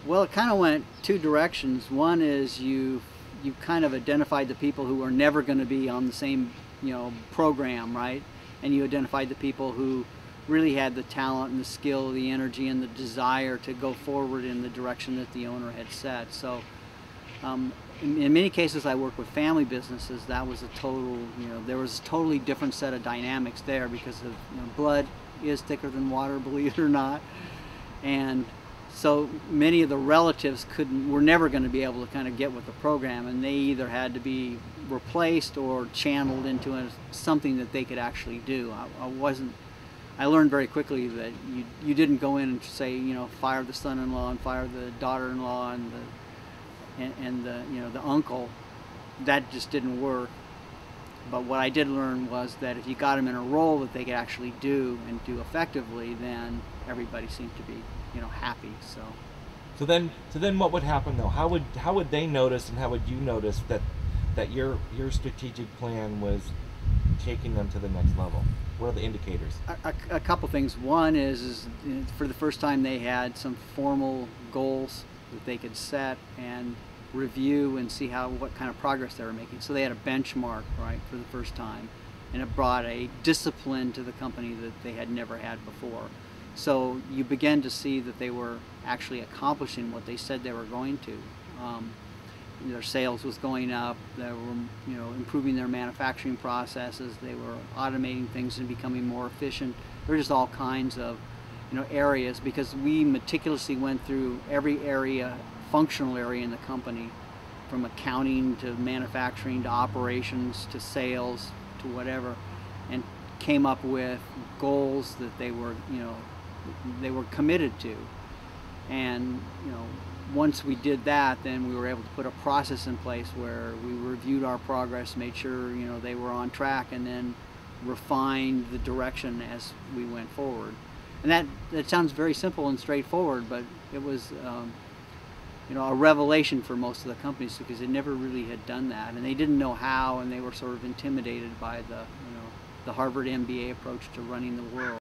Well, it kind of went two directions. One is you kind of identified the people who were never going to be on the same program, right? And you identified the people who really had the talent and the skill, the energy, and the desire to go forward in the direction that the owner had set. So, in many cases, I work with family businesses. That was a total, there was a totally different set of dynamics there because of blood is thicker than water, believe it or not, and so many of the relatives were never going to be able to kind of get with the program, and they either had to be replaced or channeled into something that they could actually do. I learned very quickly that you didn't go in and say, fire the son-in-law and fire the daughter-in-law and the uncle. That just didn't work. But what I did learn was that if you got them in a role that they could actually do and do effectively, then everybody seemed to be happy. So then what would happen though? How would they notice, and how would you notice that your strategic plan was taking them to the next level? What are the indicators? A couple things. One is for the first time they had some formal goals that they could set and review and see what kind of progress they were making. So they had a benchmark, right, for the first time, and it brought a discipline to the company that they had never had before. So you began to see that they were actually accomplishing what they said they were going to. Their sales was going up. They were, improving their manufacturing processes. They were automating things and becoming more efficient. There were just all kinds of, areas, because we meticulously went through every area, functional area in the company, from accounting to manufacturing to operations to sales to whatever, and came up with goals that they were committed to. And once we did that, then we were able to put a process in place where we reviewed our progress, made sure they were on track, and then refined the direction as we went forward. And that sounds very simple and straightforward, but it was a revelation for most of the companies, because they never really had done that, and they didn't know how, and they were sort of intimidated by the Harvard MBA approach to running the world.